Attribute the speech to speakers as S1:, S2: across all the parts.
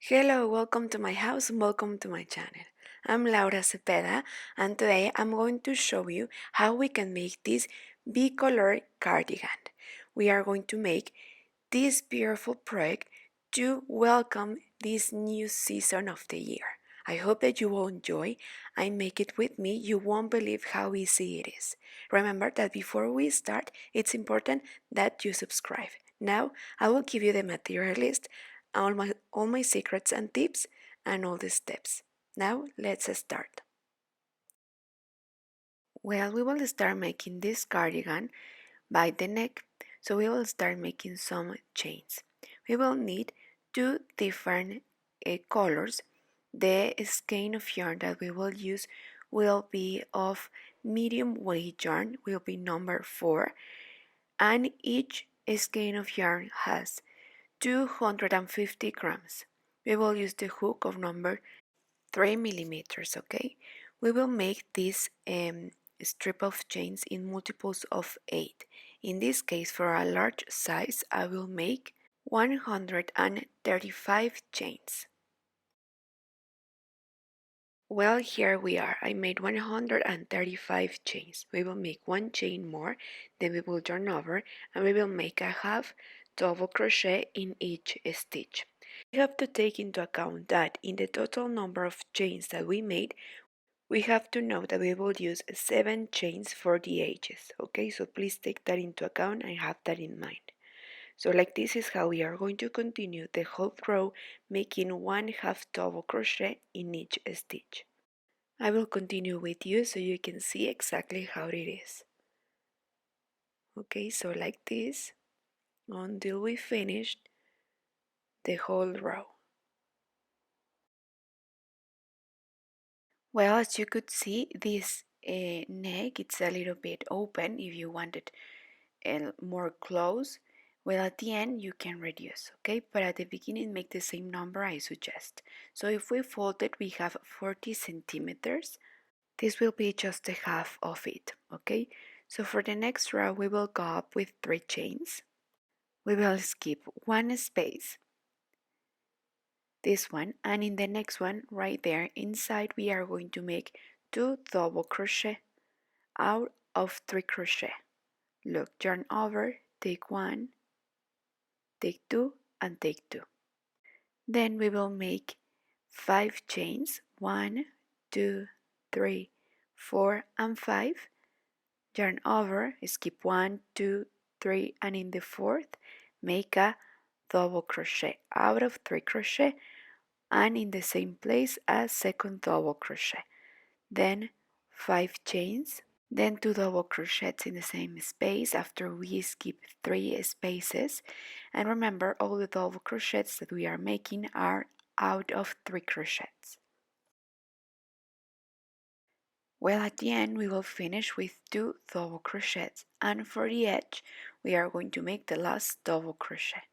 S1: Hello, welcome to my house and welcome to my channel. I'm Laura Cepeda and today I'm going to show you how we can make this Bicolor cardigan. We are going to make this beautiful project to welcome this new season of the year. I hope that you will enjoy and make it with me. You won't believe how easy it is. Remember that before we start, it's important that you subscribe. Now, I will give you the material list, all my secrets and tips, and all the steps. Now, let's start. Well, we will start making this cardigan by the neck, so we will start making some chains. We will need two different colors. The skein of yarn that we will use will be of medium weight yarn, will be number 4, and each skein of yarn has 250 grams. We will use the hook of number 3 millimeters, okay? We will make this strip of chains in multiples of 8. In this case, for a large size, I will make 135 chains. Well, here we are. I made 135 chains. We will make one chain more, then we will turn over, and we will make a half double crochet in each stitch. We have to take into account that in the total number of chains that we made, we have to know that we will use 7 chains for the edges, okay? So please take that into account and have that in mind. So like this is how we are going to continue the whole row, making one half double crochet in each stitch. I will continue with you so you can see exactly how it is. Okay, so like this until we finished the whole row. Well, as you could see, this neck, it's a little bit open. If you want it more close, well, at the end you can reduce, okay? But at the beginning, make the same number I suggest. So if we fold it, we have 40 centimeters. This will be just a half of it, okay? So for the next row, we will go up with 3 chains. We will skip one space, this one, and in the next one right there inside we are going to make 2 double crochet out of 3 crochet. Look, yarn over, take 1, take 2, and take 2. Then we will make 5 chains, 1, 2, 3, 4, and 5. Yarn over, skip 1, 2, 3, and in the 4th make a double crochet out of 3 crochet, and in the same place a second double crochet, then 5 chains, then 2 double crochets in the same space after we skip 3 spaces. And remember, all the double crochets that we are making are out of 3 crochets. Well, at the end we will finish with 2 double crochets, and for the edge we are going to make the last double crochet.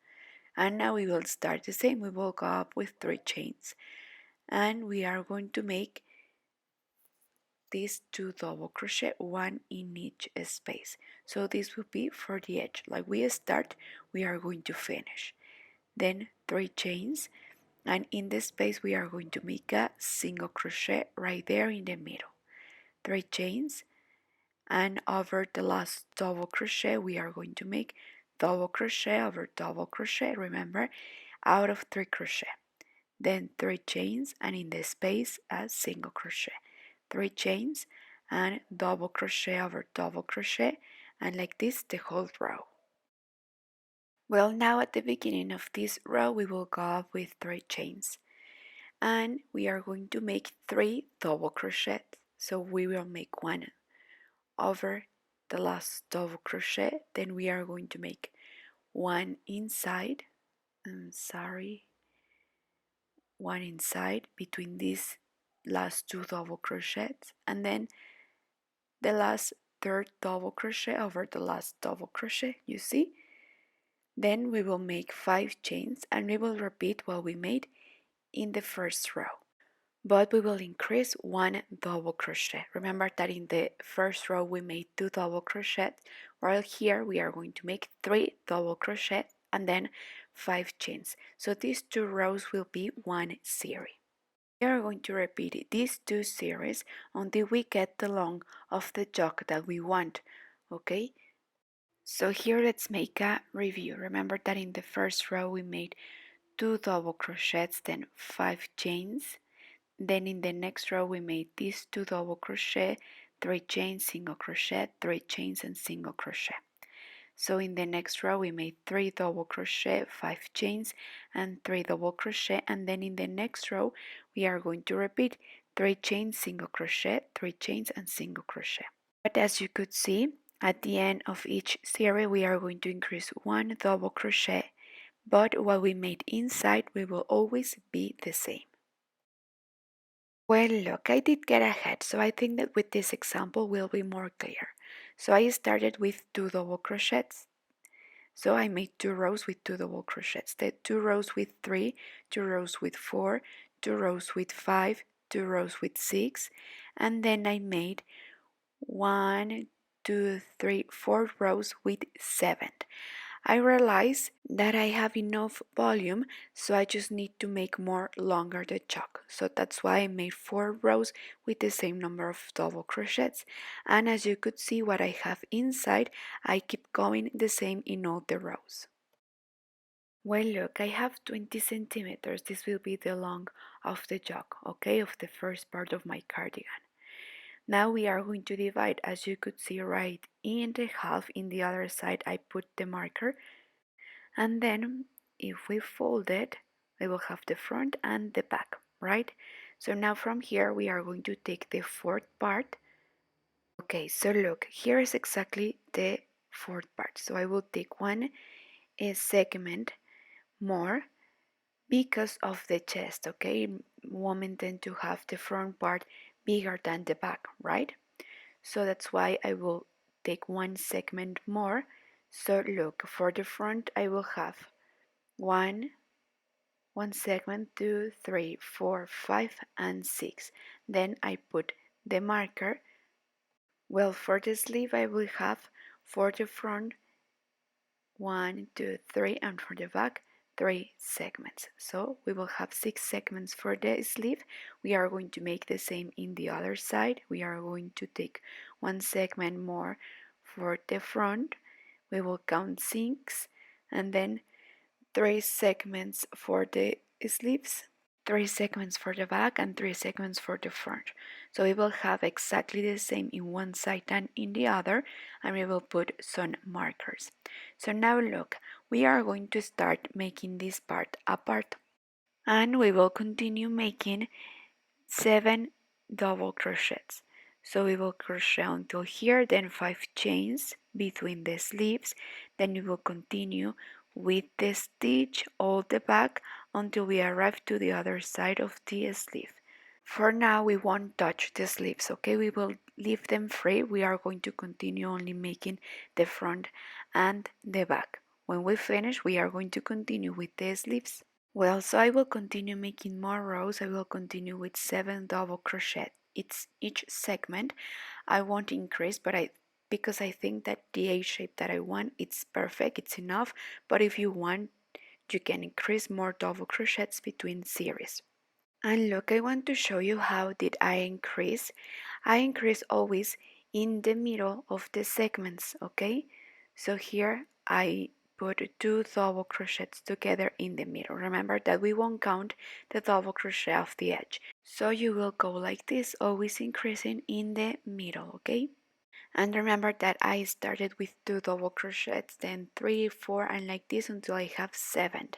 S1: And now we will start the same. We will go up with 3 chains, and we are going to make these 2 double crochet, 1 in each space. So this will be for the edge. Like we start, we are going to finish. Then 3 chains, and in this space we are going to make a single crochet right there in the middle. 3 chains, and over the last double crochet we are going to make double crochet over double crochet, remember, out of 3 crochet. Then 3 chains, and in the space a single crochet. 3 chains and double crochet over double crochet, and like this the whole row. Well, now at the beginning of this row we will go up with 3 chains, and we are going to make 3 double crochets. So we will make 1 over the last double crochet, then we are going to make 1 inside, one inside between these last 2 double crochets, and then the last third double crochet over the last double crochet, you see? Then we will make 5 chains, and we will repeat what we made in the first row, but we will increase 1 double crochet. Remember that in the first row we made 2 double crochets, while here we are going to make 3 double crochets and then 5 chains. So these 2 rows will be one series. We are going to repeat these 2 series until we get the length of the jock that we want, okay? So here let's make a review. Remember that in the first row we made 2 double crochets, then 5 chains. Then in the next row we made these 2 double crochet, 3 chains, single crochet, 3 chains and single crochet. So in the next row we made 3 double crochet, 5 chains and 3 double crochet, and then in the next row we are going to repeat 3 chains, single crochet, 3 chains and single crochet. But as you could see, at the end of each series we are going to increase 1 double crochet, but what we made inside will always be the same. Well, look, I did get ahead, so I think that with this example will be more clear. So I started with 2 double crochets. So I made 2 rows with 2 double crochets, then 2 rows with 3, 2 rows with 4, 2 rows with 5, 2 rows with 6, and then I made 1, 2, 3, 4 rows with 7. I realize that I have enough volume, so I just need to make more longer the chock. So that's why I made 4 rows with the same number of double crochets. And as you could see what I have inside, I keep going the same in all the rows. Well, look, I have 20 centimeters. This will be the length of the jock, okay, of the first part of my cardigan. Now we are going to divide, as you could see right in the half. In the other side I put the marker, and then if we fold it we will have the front and the back, right? So now from here we are going to take the fourth part. Okay, so look, here is exactly the fourth part. So I will take one segment more because of the chest, okay? Women tend to have the front part bigger than the back, right? So that's why I will take one segment more. So look, for the front I will have one segment, 2, 3, 4, 5 and 6. Then I put the marker. Well, for the sleeve I will have for the front 1, 2, 3, and for the back 3 segments. So we will have 6 segments for the sleeve. We are going to make the same in the other side. We are going to take one segment more for the front. We will count 6, and then 3 segments for the sleeves, 3 segments for the back, and 3 segments for the front. So we will have exactly the same in one side and in the other, and we will put some markers. So now look, we are going to start making this part apart, and we will continue making 7 double crochets. So we will crochet until here, then 5 chains between the sleeves, then we will continue with the stitch all the back until we arrive to the other side of the sleeve. For now we won't touch the sleeves, okay? We will leave them free. We are going to continue only making the front and the back. When we finish, we are going to continue with the sleeves. Well, so I will continue making more rows. I will continue with 7 double crochet. It's each segment. I won't increase, but because I think that the A shape that I want, it's perfect, it's enough. But if you want, you can increase more double crochets between series. And look, I want to show you how did I increase. I increase always in the middle of the segments, okay? So here I put 2 double crochets together in the middle. Remember that we won't count the double crochet off the edge. So you will go like this, always increasing in the middle, okay? And remember that I started with 2 double crochets, then 3, 4, and like this until I have 7.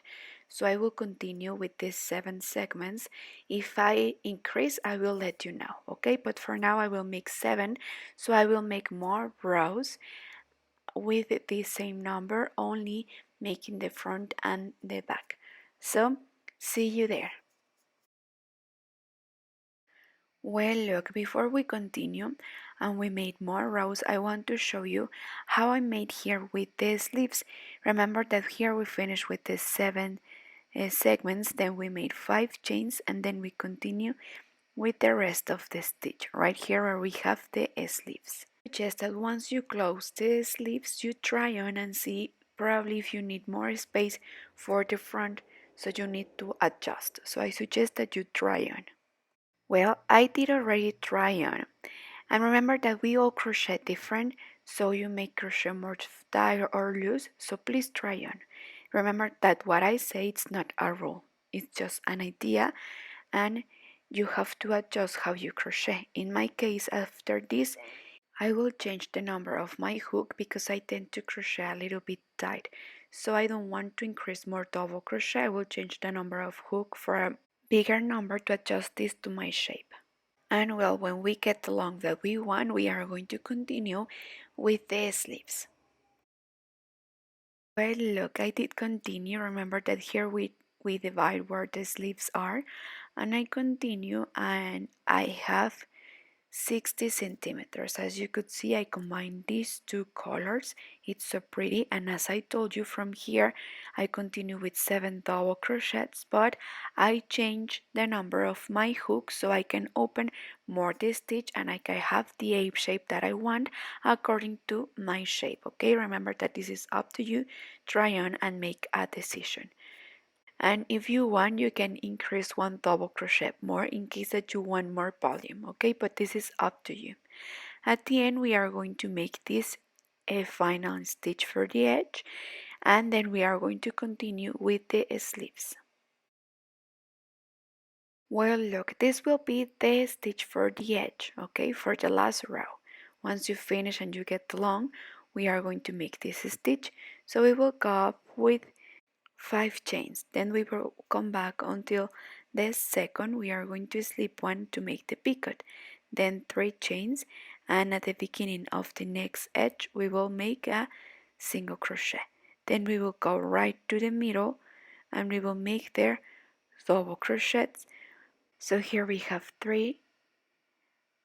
S1: So I will continue with these 7 segments. If I increase, I will let you know, okay? But for now I will make 7, so I will make more rows with the same number, only making the front and the back. So see you there. Well, look, before we continue and we made more rows, I want to show you how I made here with the sleeves. Remember that here we finished with the 7 segments, then we made 5 chains, and then we continue with the rest of the stitch right here where we have the sleeves. Just that once you close the sleeves, you try on and see probably if you need more space for the front, so you need to adjust. So I suggest that you try on. Well, I did already try on. And remember that we all crochet different, so you may crochet more tight or loose, so please try on. Remember that what I say it's not a rule, it's just an idea, and you have to adjust how you crochet. In my case, after this, I will change the number of my hook because I tend to crochet a little bit tight. So I don't want to increase more double crochet. I will change the number of hook for a bigger number to adjust this to my shape. And well, when we get the long that we want, we are going to continue with the sleeves. Well, look, I did continue. Remember that here we divide where the sleeves are, and I continue, and I have 60 centimeters. As you could see, I combined these two colors. It's so pretty, and as I told you, from here I continue with 7 double crochets, but I change the number of my hooks so I can open more the stitch and I can have the A shape that I want according to my shape. Okay, remember that this is up to you. Try on and make a decision. And if you want, you can increase one double crochet more in case that you want more volume, okay? But this is up to you. At the end, we are going to make this a final stitch for the edge, and then we are going to continue with the sleeves. Well, look, this will be the stitch for the edge, okay? For the last row. Once you finish and you get the long, we are going to make this stitch. So we will go up with 5 chains, then we will come back until the second. We are going to slip one to make the picot, then 3 chains, and at the beginning of the next edge we will make a single crochet. Then we will go right to the middle and we will make there double crochets. So here we have 3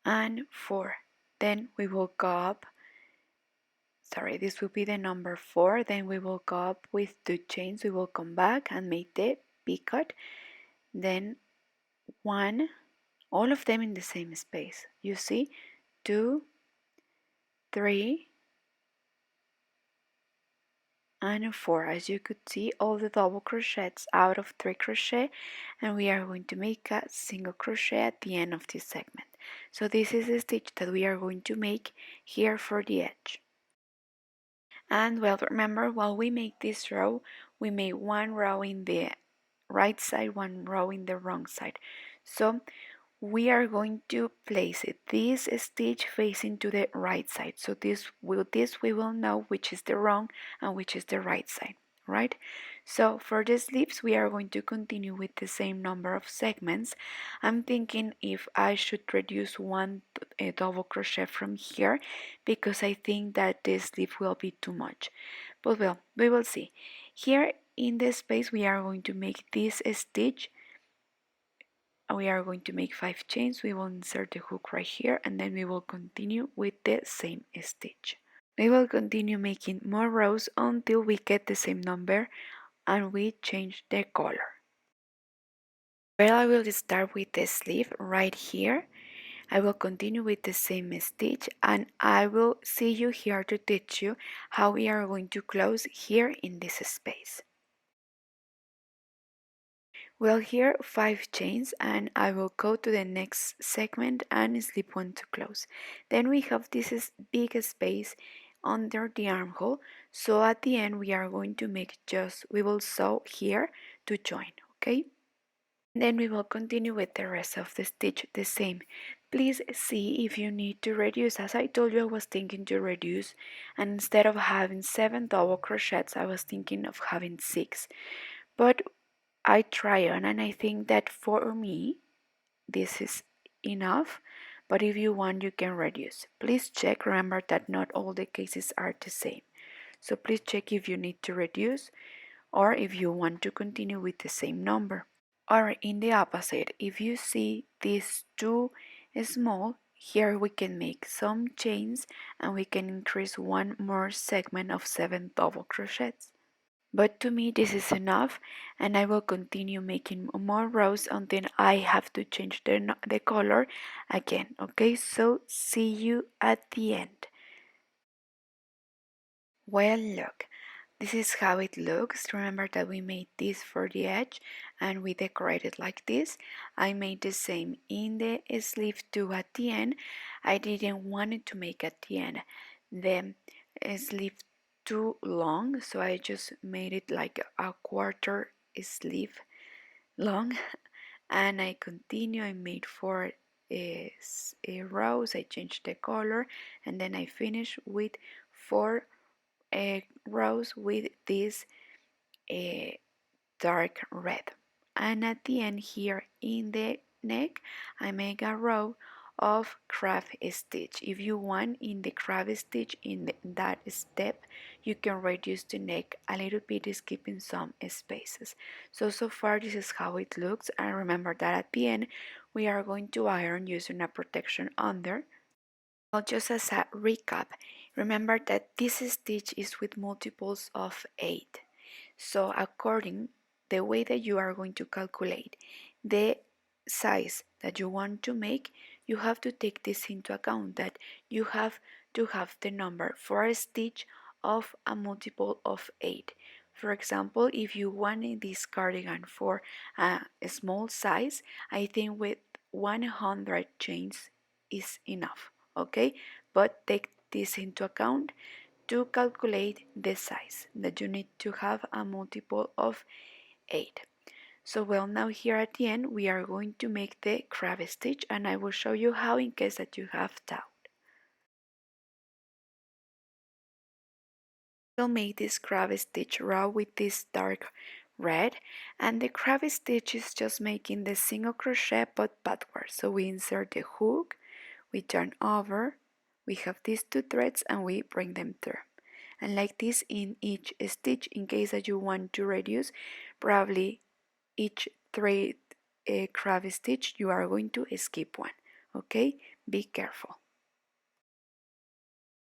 S1: and 4. Then we will go up, this will be the number 4. Then we will go up with 2 chains. We will come back and make the picot, then 1, all of them in the same space. You see, 2, 3, and 4. As you could see, all the double crochets out of 3 crochet, and we are going to make a single crochet at the end of this segment. So this is the stitch that we are going to make here for the edge. And well, remember, while we make this row, we make 1 row in the right side, 1 row in the wrong side. So we are going to place it this stitch facing to the right side, so this we will know which is the wrong and which is the right side, right? So for the sleeves we are going to continue with the same number of segments. I'm thinking if I should reduce one double crochet from here because I think that this sleeve will be too much, but well, we will see. Here in this space we are going to make this stitch. We are going to make 5 chains. We will insert the hook right here and then we will continue with the same stitch. We will continue making more rows until we get the same number and we change the color. Well, I will start with the sleeve right here. I will continue with the same stitch and I will see you here to teach you how we are going to close here in this space. Well, here 5 chains and I will go to the next segment and slip one to close. Then we have this big space under the armhole, so at the end we are going to make we will sew here to join, okay? Then we will continue with the rest of the stitch the same. Please see if you need to reduce. As I told you, I was thinking to reduce, and instead of having 7 double crochets I was thinking of having 6, but I try on and I think that for me this is enough, but if you want you can reduce. Please check, remember that not all the cases are the same, so please check if you need to reduce or if you want to continue with the same number. Or in the opposite, if you see these too small, here we can make some chains and we can increase one more segment of 7 double crochets. But to me this is enough and I will continue making more rows until I have to change the color again, okay? So see you at the end. Well, look, This is how it looks. Remember that we made this for the edge and we decorated like this. I made the same in the sleeve too at the end. I didn't want it to make at the end the sleeve too long, so I just made it like a quarter sleeve long. And I continue. I made 4 rows. I changed the color, and then I finished with 4 rows with this uh, dark red. And at the end here in the neck, I make a row of crab stitch. If you want in the crab stitch that step, you can reduce the neck a little bit, skipping some spaces. So far this is how it looks, and remember that at the end we are going to iron using a protection under. Well, just as a recap, remember that this stitch is with multiples of 8. So according the way that you are going to calculate the size that you want to make, you have to take this into account, that you have to have the number for a stitch of a multiple of 8. For example, if you want this cardigan for a small size, I think with 100 chains is enough, okay? But take this into account to calculate the size, that you need to have a multiple of 8. So well, now here at the end we are going to make the crab stitch, and I will show you how in case that you have doubt. We'll make this crab stitch row with this dark red, and the crab stitch is just making the single crochet but backwards. So we insert the hook, we turn over, we have these 2 threads, and we bring them through. And like this in each stitch, in case that you want to reduce, probably each thread crab stitch you are going to skip one. Okay, be careful.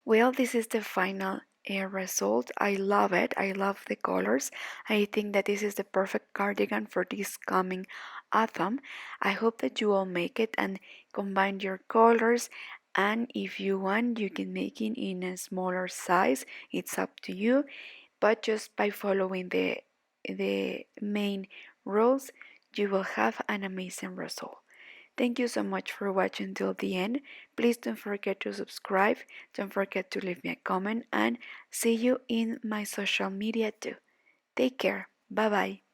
S1: Well, this is the final result. I love it. I love the colors. I think that this is the perfect cardigan for this coming autumn. I hope that you all make it and combine your colors. And if you want, you can make it in a smaller size. It's up to you. But just by following the main rules, you will have an amazing result. Thank you so much for watching till the end. Please don't forget to subscribe, don't forget to leave me a comment, and see you in my social media too. Take care. Bye bye.